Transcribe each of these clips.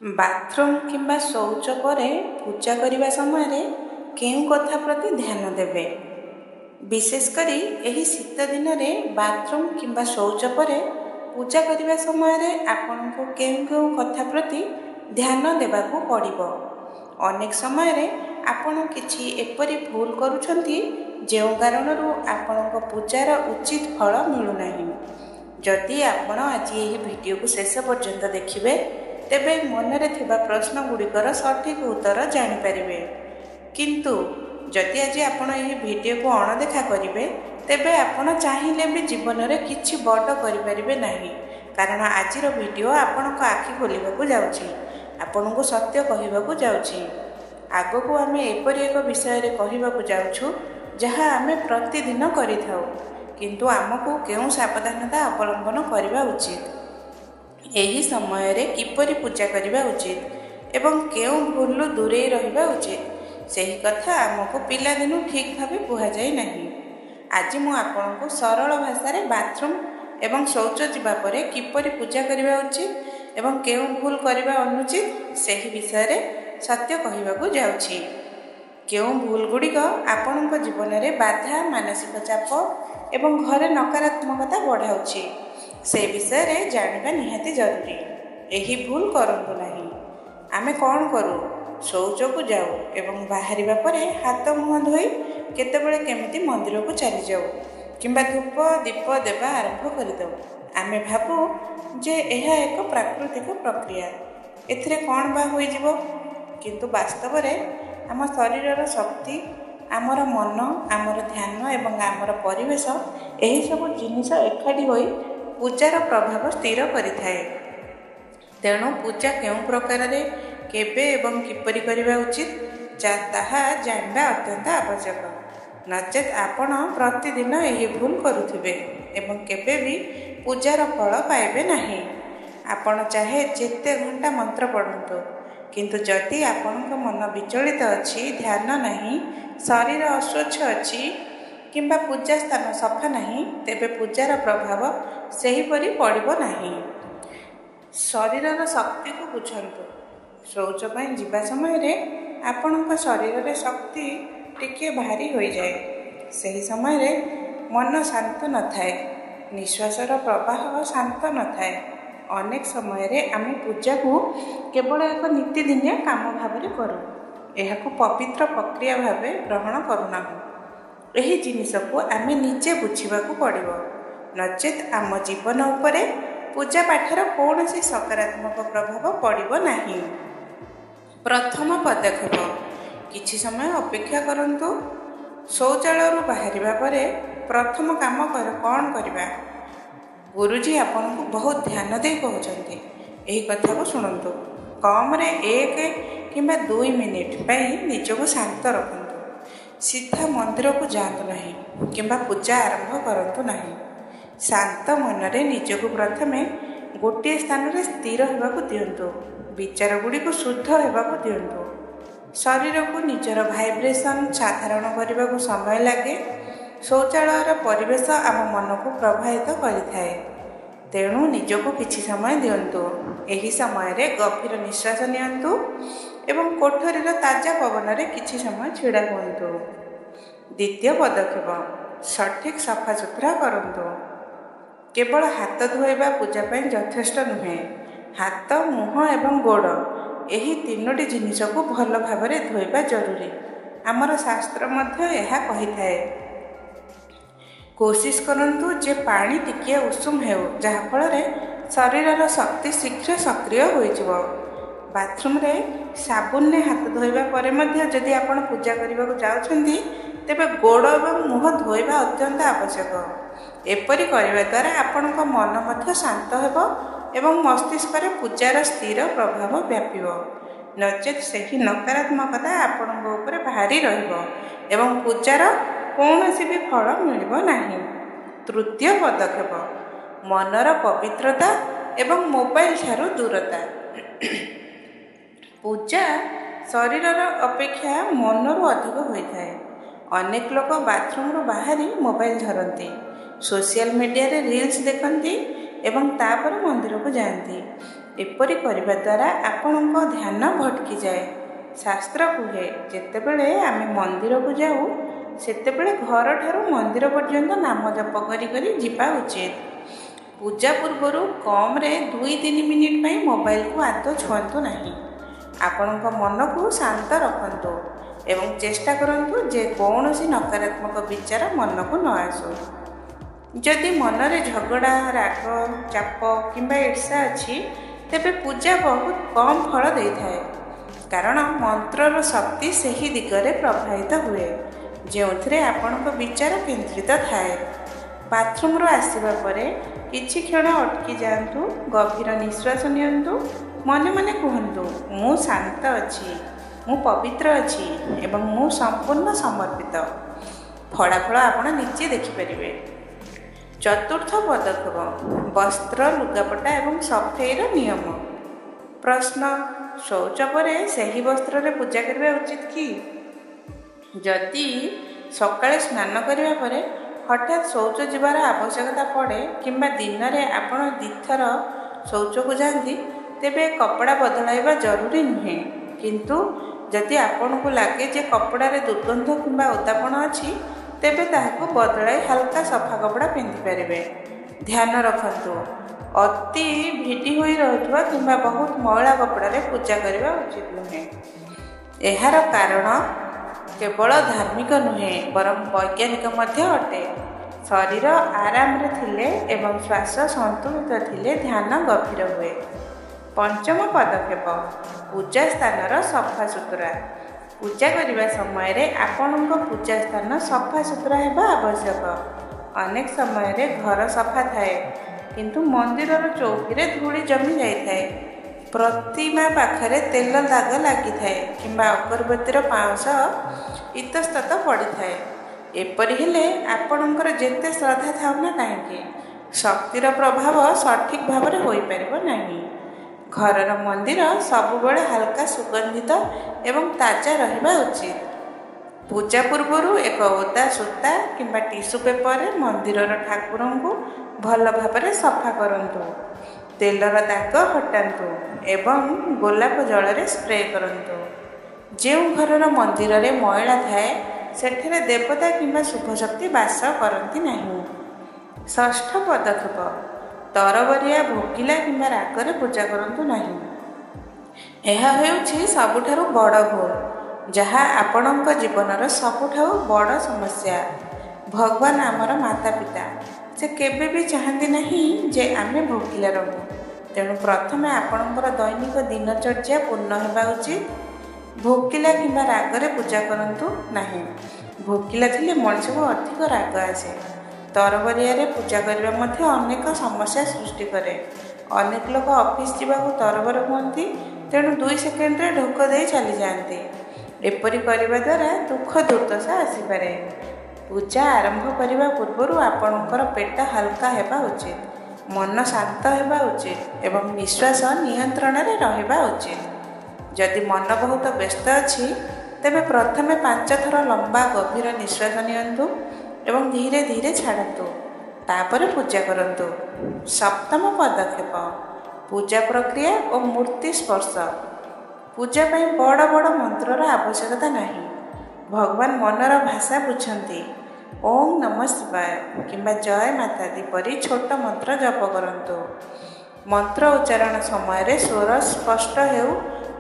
Bathroom किंबा शौच पर पूजा करने समय केउं कथा प्रति ध्यान देवे। विशेषकर यही शीत दिन में बाथरूम किंबा शौच पर पूजा करने समय आपण को केउं केउं कथा प्रति ध्यान देवाकू पड़िबो। अनेक समय आपण किछि एपरि भूल करूछंती जो कारणरू आपण को पूजार उचित फल मिलुनाही। जदि आपण आज यही वीडियो को शेष पर्यंत देखिबे तेबे मनरे थिबा प्रश्न गुड़िकर सठिक उत्तर जानिपारिबे। किंतु जदि आज आपण यही वीडियो को अणदेखा करिवे तेबे आपण चाहिले भी जीवन में किछि बड़ करिपारिबे नाही। कारण आजिर वीडियो आपण को आखि खोलिबाकू जाउछि, आपण को सत्य कहिबाकू जाउछि। आगो को आमे एपरि एक विषय रे कहिबाकू जाउछु जहाँ आमे प्रतिदिन करिथाउ, किंतु आमको केउं सावधानता अवलंबन करबा उचित, एही समय रे किपरि पूजा करबा उचित एवं केउं भूलु दूरे रहिबा उचित सही कथा आमको पिला दिनु ठीक भाबे कुहा जाय नाही। आज मु आपनको सरल भाषा रे बाथरूम एवं शौच जिबा परे किपरि पूजा करबा उचित एवं केउं भूल करबा अनुचित सही विषय रे सत्य कहिबाकू जाउछि। केउं भूल गुड़िक आपणक जीवन में बाधा, मानसिक चाप एवं घरे नकारात्मकता बढ़ाउछि से विषय रे जानिबा निहाती जरूरी। एही भूल करंतु नाही। आमे कौन करू? शौच को जाऊ एवं बाहरिबा परे हाथ मुह धोई केतेबेले केमिति मंदिर को चली जाऊ किंबा धूप दीप देवा आरंभ करदेऊ। आमे भाबू जे यह एक प्राकृतिक प्रक्रिया, एथिरे कौन बा होई जिवो, किंतु वास्तव में आम शरीर शक्ति, आमर मन, आमर ध्यान एवं आमर परिवेश यही सब जिनिस एकाठी होई पूजार प्रभाव स्थिर करिथाए। तेणु पूजा केउं प्रकार रे केबे एवं किपरि करिबा उचित ताहा जानबा अत्यंत आवश्यक। नचेत आपण प्रतिदिन यही भूल करुथिबे एवं केबे भी पूजार फल पाइबे नाही। आपण चाहे जेते घंटा मंत्र पढ़ंतु, किंतु जदि आपणक मन विचलित अछि, ध्यान नहीं, शरीर अस्वच्छ अछि किंबा पूजा स्थान सफा नहीं, तेबे पूजार प्रभाव सेहीपरि पड़िबो नाही। शरीर शक्ति को बुझंतु। शौच पई जिबा समय रे आपणक शरीर रे शक्ति टिके भारी होई जाए। सही समय रे मन शांत न थाए, निश्वासर प्रवाह शांत न थाए। अनेक समय रे आमे पूजा को केवल एक नीतिदिनिया काम भाव में करूँ, यह पवित्र प्रक्रिया भाव ग्रहण करूना। यही जिनिस को आमे निजे बुझा पड़ो, नचेत आम जीवन उपरे पूजा पाठर कौन सी सकारात्मक प्रभाव पड़ो नहीं। प्रथम पदक्षेप, किछि समय अपेक्षा करंतु। शौचालय बाहरिबा परे प्रथम काम कौन करबा? गुरुजी आपन को बहुत ध्यान दे कहते, यही कथा को शुणु। कम रे 1 किंबा 2 मिनिट पई निजको शांत रखंतु। सीधा मंदिर को जातु नहीं किंबा पूजा आरंभ करंतु नहीं। शांत मन रे निजको प्रथमे गोटे स्थान रे स्थिर होबाकू दियंतु। विचार गुड़ी को शुद्ध होबाकू दियंतु। शरीर को निजर भाइब्रेशन साधारण करने को समय लगे। शौचालयर परिवेश आम मन को प्रभावित करिथाए। तेणु निजको किछि समय दियंतु। एही समय रे गभीर निश्वास नियंतु एवं कोठरीर ताजा पवन रे किछि समय छिड़ा हुअन्तु। द्वितीय पदक्षेप, सठिक सफा सुतरा करंतु। केवल हाथ धोइबा पूजा पई यथेष्ट नुहे। हाथ, मुह एवं गोड़ यही 3टी जिनिस को भल भाव में धोइबा जरूरी। आमर शास्त्र मध्य यह कहिथाए। कोशिश करंतु जे पानी टिकिए उषुम हेउ, जहाँ फल शरीर शक्ति शीघ्र सक्रिय हो। बाथरूम रे साबुन ने हाथ धोइबा परे मध्य जदि आपण पूजा करने जाउछंती तेबे गोड़ एवं मुह धोइबा अत्यंत आवश्यक। एपरि करबा द्वारा आपणक मन मध्य शांत हेबो एवं मस्तिष्क रे पूजार स्थिर प्रभाव व्यापिबो। नचेत सही नकारात्मकता आपणक ऊपर भारी रहिबो एवं पूजार कौनसी भी फल मिलिबो नाही। तृतीय पदक्षेप, मनर पवित्रता एवं मोबाइल ठारू दूरता। पूजा शरीरर अपेक्षा मनरू अधिक होइथाए। अनेक लोक बाथरूम बाहरी मोबाइल धरती, सोशल मीडिया रे रील्स देखती एवं तापर मंदिर को जाती। ଏପରି କରିବା ଦ୍ୱାରା ଆପଣଙ୍କ ଧ୍ୟାନ ଭଟକିଯାଏ। ଶାସ୍ତ୍ର କୁହେ, ଯେତେବେଳେ ଆମେ ମନ୍ଦିରକୁ ଯାଉ ସେତେବେଳେ ଘରଠାରୁ ମନ୍ଦିର ପର୍ଯ୍ୟନ୍ତ ନାମ ଜପ କରି କରି ଯିବା ଉଚିତ। ପୂଜା ପୂର୍ବରୁ କମ୍ରେ 2-3 ମିନିଟ୍ ପାଇଁ ମୋବାଇଲକୁ ଆଦୌ ଛୁଅନ୍ତୁ ନାହିଁ। ଆପଣଙ୍କ ମନକୁ ଶାନ୍ତ ରଖନ୍ତୁ ଏବଂ ଚେଷ୍ଟା କରନ୍ତୁ ଯେ କୌଣସି ନକାରାତ୍ମକ ବିଚାର ମନକୁ ନ ଆସୁ। ଯଦି ମନରେ ଝଗଡ଼ା, ରାଗ, ଚାପ କିମ୍ବା ଈର୍ଷା ଅଛି, ତେବେ ପୂଜା ବହୁତ କମ୍ ଫଳ ଦେଇଥାଏ, କାରଣ ମନ୍ତ୍ରର ଶକ୍ତି ସେହି ଦିଗରେ ପ୍ରବାହିତ ହୁଏ ଯେଉଁଥିରେ ଆପଣଙ୍କ ବିଚାର କେନ୍ଦ୍ରିତ ଥାଏ। ବାଥରୁମରୁ ଆସିବା ପରେ କିଛି କ୍ଷଣ ଅଟକି ଯାଆନ୍ତୁ, ଗଭୀର ନିଶ୍ୱାସ ନିଅନ୍ତୁ, ମନେ ମନେ କୁହନ୍ତୁ, ମୁଁ ଶାନ୍ତ ଅଛି, ମୁଁ ପବିତ୍ର ଅଛି ଏବଂ ମୁଁ ସମ୍ପୂର୍ଣ୍ଣ ସମର୍ପିତ। ଫଳାଫଳ ଆପଣ ନିଜେ ଦେଖିପାରିବେ। ଚତୁର୍ଥ ପଦକ୍ଷେପ, ବସ୍ତ୍ର, ଲୁଗାପଟା ଏବଂ ସଫେଇର ନିୟମ। ପ୍ରଶ୍ନ, ଶୌଚ ପରେ ସେହି ବସ୍ତ୍ରରେ ପୂଜା କରିବା ଉଚିତ କି? ଯଦି ସକାଳେ ସ୍ନାନ କରିବା ପରେ ହଠାତ୍ ଶୌଚ ଯିବାର ଆବଶ୍ୟକତା ପଡ଼େ କିମ୍ବା ଦିନରେ ଆପଣ 2 ଥର ଶୌଚକୁ ଯାଆନ୍ତି, ତେବେ କପଡ଼ା ବଦଳାଇବା ଜରୁରୀ ନୁହେଁ। କିନ୍ତୁ ଯଦି ଆପଣଙ୍କୁ ଲାଗେ ଯେ କପଡ଼ାରେ ଦୁର୍ଗନ୍ଧ କିମ୍ବା ଓଦାପଣ ଅଛି, ତେବେ ତାହାକୁ ବଦଳାଇ ହାଲକା ସଫା କପଡ଼ା ପିନ୍ଧିପାରିବେ। ଧ୍ୟାନ ରଖନ୍ତୁ, ଅତି ଭିଡ଼ି ହୋଇ ରହୁଥିବା କିମ୍ବା ବହୁତ ମଇଳା କପଡ଼ାରେ ପୂଜା କରିବା ଉଚିତ ନୁହେଁ। ଏହାର କାରଣ କେବଳ ଧାର୍ମିକ ନୁହେଁ ବରଂ ବୈଜ୍ଞାନିକ ମଧ୍ୟ ଅଟେ। ଶରୀର ଆରାମରେ ଥିଲେ ଏବଂ ଶ୍ୱାସ ସନ୍ତୁଳିତ ଥିଲେ ଧ୍ୟାନ ଗଭୀର ହୁଏ। ପଞ୍ଚମ ପଦକ୍ଷେପ, ପୂଜା ସ୍ଥାନର ସଫାସୁତୁରା। ପୂଜା କରିବା ସମୟରେ ଆପଣଙ୍କ ପୂଜା ସ୍ଥାନ ସଫାସୁତୁରା ହେବା ଆବଶ୍ୟକ। ଅନେକ ସମୟରେ ଘର ସଫା ଥାଏ, କିନ୍ତୁ ମନ୍ଦିରର ଚୌକିରେ ଧୂଳି ଜମି ଯାଇଥାଏ, ପ୍ରତିମା ପାଖରେ ତେଲ ଦାଗ ଲାଗିଥାଏ କିମ୍ବା ଅଗରବତୀର ପାଉଁଶ ଇତସ୍ତତ ପଡ଼ିଥାଏ। ଏପରି ହେଲେ ଆପଣଙ୍କର ଯେତେ ଶ୍ରଦ୍ଧା ଥାଉ ନା କାହିଁକି, ଶକ୍ତିର ପ୍ରଭାବ ସଠିକ୍ ଭାବରେ ହୋଇପାରିବ ନାହିଁ। ଘରର ମନ୍ଦିର ସବୁବେଳେ ହାଲକା ସୁଗନ୍ଧିତ ଏବଂ ତାଜା ରହିବା ଉଚିତ। ପୂଜା ପୂର୍ବରୁ ଏକ ଓଦା ସୂତା କିମ୍ବା ଟିସୁ ପେପରରେ ମନ୍ଦିରର ଠାକୁରଙ୍କୁ ଭଲ ଭାବରେ ସଫା କରନ୍ତୁ। ତେଲର ଦାଗ ହଟାନ୍ତୁ ଏବଂ ଗୋଲାପ ଜଳରେ ସ୍ପ୍ରେ କରନ୍ତୁ। ଯେଉଁ ଘରର ମନ୍ଦିରରେ ମଇଳା ଥାଏ, ସେଠାରେ ଦେବତା କିମ୍ବା ଶୁଭଶକ୍ତି ବାସ କରନ୍ତି ନାହିଁ। ଷଷ୍ଠ ପଦକ୍ଷେପ, ତରବରିଆ, ଭୋକିଲା କିମ୍ବା ରାଗରେ ପୂଜା କରନ୍ତୁ ନାହିଁ। ଏହା ହେଉଛି ସବୁଠାରୁ ବଡ଼ ଭୁଲ, ଯାହା ଆପଣଙ୍କ ଜୀବନର ସବୁଠାରୁ ବଡ଼ ସମସ୍ୟା। ଭଗବାନ ଆମର ମାତା ପିତା, ସେ କେବେ ବି ଚାହାନ୍ତି ନାହିଁ ଯେ ଆମେ ଭୋକିଲା ରହୁ। ତେଣୁ ପ୍ରଥମେ ଆପଣଙ୍କର ଦୈନିକ ଦିନଚର୍ଯ୍ୟା ପୂର୍ଣ୍ଣ ହେବା ଉଚିତ। ଭୋକିଲା କିମ୍ବା ରାଗରେ ପୂଜା କରନ୍ତୁ ନାହିଁ। ଭୋକିଲା ଥିଲେ ମଣିଷକୁ ଅଧିକ ରାଗ ଆସେ। ତରବରିଆରେ ପୂଜା କରିବା ମଧ୍ୟ ଅନେକ ସମସ୍ୟା ସୃଷ୍ଟି କରେ। ଅନେକ ଲୋକ ଅଫିସ ଯିବାକୁ ତରବର ହୁଅନ୍ତି, ତେଣୁ 2 ସେକେଣ୍ଡରେ ଢୋକ ଦେଇ ଚାଲିଯାଆନ୍ତି। ଏପରି କରିବା ଦ୍ୱାରା ଦୁଃଖ ଦୁର୍ଦ୍ଦଶା ଆସିପାରେ। ପୂଜା ଆରମ୍ଭ କରିବା ପୂର୍ବରୁ ଆପଣଙ୍କର ପେଟ ହାଲକା ହେବା ଉଚିତ, ମନ ଶାନ୍ତ ହେବା ଉଚିତ ଏବଂ ନିଶ୍ୱାସ ନିୟନ୍ତ୍ରଣରେ ରହିବା ଉଚିତ। ଯଦି ମନ ବହୁତ ବ୍ୟସ୍ତ ଅଛି, ତେବେ ପ୍ରଥମେ 5 ଥର ଲମ୍ବା ଗଭୀର ନିଶ୍ୱାସ ନିଅନ୍ତୁ ଏବଂ ଧୀରେ ଧୀରେ ଛାଡ଼ନ୍ତୁ। ତାପରେ ପୂଜା କରନ୍ତୁ। ସପ୍ତମ ପଦକ୍ଷେପ, ପୂଜା ପ୍ରକ୍ରିୟା ଓ ମୂର୍ତ୍ତି ସ୍ପର୍ଶ। ପୂଜା ପାଇଁ ବଡ଼ ବଡ଼ ମନ୍ତ୍ରର ଆବଶ୍ୟକତା ନାହିଁ। ଭଗବାନ ମନର ଭାଷା ବୁଝନ୍ତି। ଓମ୍ ନମଃ ଶିବାୟ କିମ୍ବା ଜୟ ମାତା ଦୀ ପରି ଛୋଟ ମନ୍ତ୍ର ଜପ କରନ୍ତୁ। ମନ୍ତ୍ର ଉଚ୍ଚାରଣ ସମୟରେ ସ୍ୱର ସ୍ପଷ୍ଟ ହେଉ,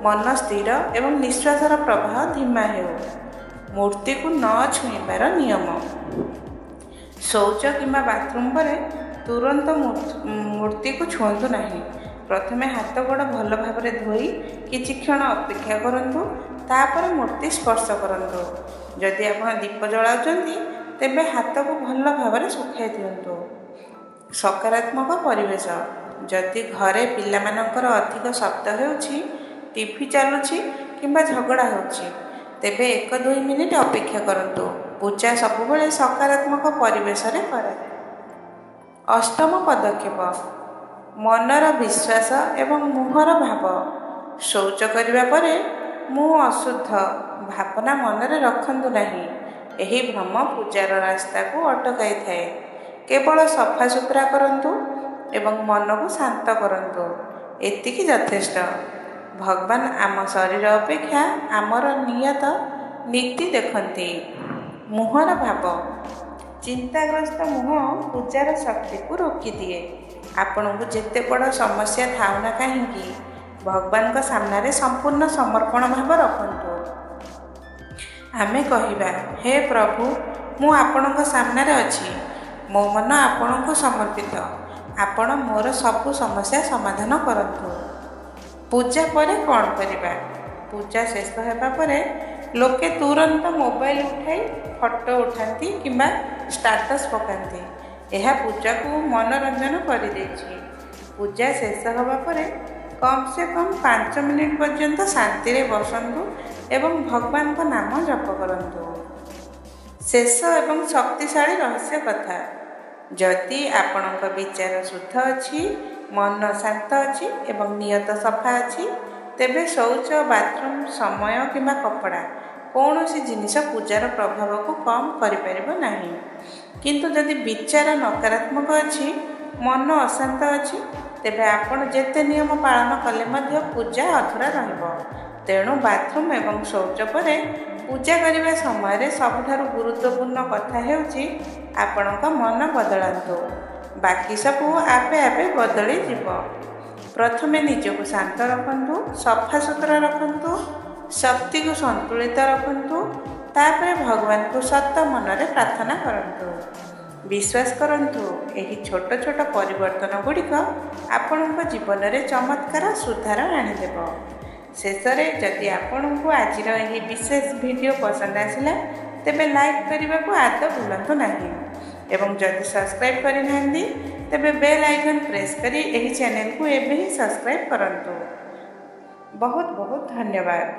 ମନ ସ୍ଥିର ଏବଂ ନିଶ୍ୱାସର ପ୍ରବାହ ଧୀମା ହେଉ। ମୂର୍ତ୍ତିକୁ ନ ଛୁଇଁବାର ନିୟମ। ଶୌଚ କିମ୍ବା ବାଥରୁମ୍ ପରେ ତୁରନ୍ତ ମୂର୍ତ୍ତିକୁ ଛୁଅନ୍ତୁ ନାହିଁ। ପ୍ରଥମେ ହାତ ଗୋଡ଼ ଭଲ ଭାବରେ ଧୋଇ କିଛି କ୍ଷଣ ଅପେକ୍ଷା କରନ୍ତୁ, ତାପରେ ମୂର୍ତ୍ତି ସ୍ପର୍ଶ କରନ୍ତୁ। ଯଦି ଆପଣ ଦୀପ ଜଳାଉଛନ୍ତି, ତେବେ ହାତକୁ ଭଲ ଭାବରେ ଶୁଖାଇ ଦିଅନ୍ତୁ। ସକାରାତ୍ମକ ପରିବେଶ। ଯଦି ଘରେ ପିଲାମାନଙ୍କର ଅଧିକ ଶବ୍ଦ ହେଉଛି, ଟିଭି ଚାଲୁଛି କିମ୍ବା ଝଗଡ଼ା ହେଉଛି, ତେବେ 1-2 ମିନିଟ୍ ଅପେକ୍ଷା କରନ୍ତୁ। ପୂଜା ସବୁବେଳେ ସକାରାତ୍ମକ ପରିବେଶରେ କରାଯାଏ। ଅଷ୍ଟମ ପଦକ୍ଷେପ, ମନର ବିଶ୍ୱାସ ଏବଂ ମୁହଁର ଭାବ। ଶୌଚ କରିବା ପରେ ମୁଁ ଅଶୁଦ୍ଧ ଭାବନା ମନରେ ରଖନ୍ତୁ ନାହିଁ। ଏହି ଭ୍ରମ ପୂଜାର ରାସ୍ତାକୁ ଅଟକାଇଥାଏ। କେବଳ ସଫାସୁତୁରା କରନ୍ତୁ ଏବଂ ମନକୁ ଶାନ୍ତ କରନ୍ତୁ। ଏତିକି ଯଥେଷ୍ଟ। ଭଗବାନ ଆମ ଶରୀର ଅପେକ୍ଷା ଆମର ନିୟତ ନୀତି ଦେଖନ୍ତି। ମୁହଁର ଭାବ। ଚିନ୍ତାଗ୍ରସ୍ତ ମୁହଁ ପୂଜାର ଶକ୍ତିକୁ ରୋକିଦିଏ। ଆପଣଙ୍କୁ ଯେତେ ବଡ଼ ସମସ୍ୟା ଥାଉ ନା କାହିଁକି ଭଗବାନଙ୍କ ସାମ୍ନାରେ ସମ୍ପୂର୍ଣ୍ଣ ସମର୍ପଣ ଭାବ ରଖନ୍ତୁ। ଆମେ କହିବା, ହେ ପ୍ରଭୁ, ମୁଁ ଆପଣଙ୍କ ସାମ୍ନାରେ ଅଛି। ମୋ ମନ ଆପଣଙ୍କୁ ସମର୍ପିତ। ଆପଣ ମୋର ସବୁ ସମସ୍ୟା ସମାଧାନ କରନ୍ତୁ। ପୂଜା ପରେ କ'ଣ କରିବା? ପୂଜା ଶେଷ ହେବା ପରେ ଲୋକେ ତୁରନ୍ତ ମୋବାଇଲ ଉଠାଇ ଫଟୋ ଉଠାନ୍ତି କିମ୍ବା ଷ୍ଟାଟସ୍ ପକାନ୍ତି। ଏହା ପୂଜାକୁ ମନୋରଞ୍ଜନ କରିଦେଇଛି। ପୂଜା ଶେଷ ହେବା ପରେ କମ୍ ସେ କମ୍ 5 ମିନିଟ୍ ପର୍ଯ୍ୟନ୍ତ ଶାନ୍ତିରେ ବସନ୍ତୁ ଏବଂ ଭଗବାନଙ୍କ ନାମ ଜପ କରନ୍ତୁ। ଶେଷ ଏବଂ ଶକ୍ତିଶାଳୀ ରହସ୍ୟ କଥା। ଯଦି ଆପଣଙ୍କ ବିଚାର ଶୁଦ୍ଧ ଅଛି, ମନ ଶାନ୍ତ ଅଛି ଏବଂ ନିୟତ ସଫା ଅଛି, ତେବେ ଶୌଚ, ବାଥରୁମ୍, ସମୟ କିମ୍ବା କପଡ଼ା କୌଣସି ଜିନିଷ ପୂଜାର ପ୍ରଭାବକୁ କମ୍ କରିପାରିବ ନାହିଁ। କିନ୍ତୁ ଯଦି ବିଚାର ନକାରାତ୍ମକ ଅଛି, ମନ ଅଶାନ୍ତ ଅଛି, ତେବେ ଆପଣ ଯେତେ ନିୟମ ପାଳନ କଲେ ମଧ୍ୟ ପୂଜା ଅଧୁରା ରହିବ। ତେଣୁ ବାଥରୁମ୍ ଏବଂ ଶୌଚ ପରେ ପୂଜା କରିବା ସମୟରେ ସବୁଠାରୁ ଗୁରୁତ୍ୱପୂର୍ଣ୍ଣ କଥା ହେଉଛି ଆପଣଙ୍କ ମନ ବଦଳାନ୍ତୁ। ବାକି ସବୁ ଆପେ ଆପେ ବଦଳିଯିବ। ପ୍ରଥମେ ନିଜକୁ ଶାନ୍ତ ରଖନ୍ତୁ, ସଫାସୁତୁରା ରଖନ୍ତୁ, ଶକ୍ତିକୁ ସନ୍ତୁଳିତ ରଖନ୍ତୁ। ତାପରେ ଭଗବାନଙ୍କୁ ସତ ମନରେ ପ୍ରାର୍ଥନା କରନ୍ତୁ। ବିଶ୍ୱାସ କରନ୍ତୁ, ଏହି ଛୋଟ ଛୋଟ ପରିବର୍ତ୍ତନ ଗୁଡ଼ିକ ଆପଣଙ୍କ ଜୀବନରେ ଚମତ୍କାର ସୁଧାର ଆଣିଦେବ। ଶେଷରେ, ଯଦି ଆପଣଙ୍କୁ ଆଜିର ଏହି ବିଶେଷ ଭିଡ଼ିଓ ପସନ୍ଦ ଆସିଲା, ତେବେ ଲାଇକ୍ କରିବାକୁ ଆଦୌ ଭୁଲନ୍ତୁ ନାହିଁ ଏବଂ ଯଦି ସବସ୍କ୍ରାଇବ୍ କରିନାହାନ୍ତି, ତେବେ ବେଲ୍ ଆଇକନ୍ ପ୍ରେସ୍ କରି ଏହି ଚ୍ୟାନେଲକୁ ଏବେ ହିଁ ସବସ୍କ୍ରାଇବ୍ କରନ୍ତୁ। ବହୁତ ବହୁତ ଧନ୍ୟବାଦ।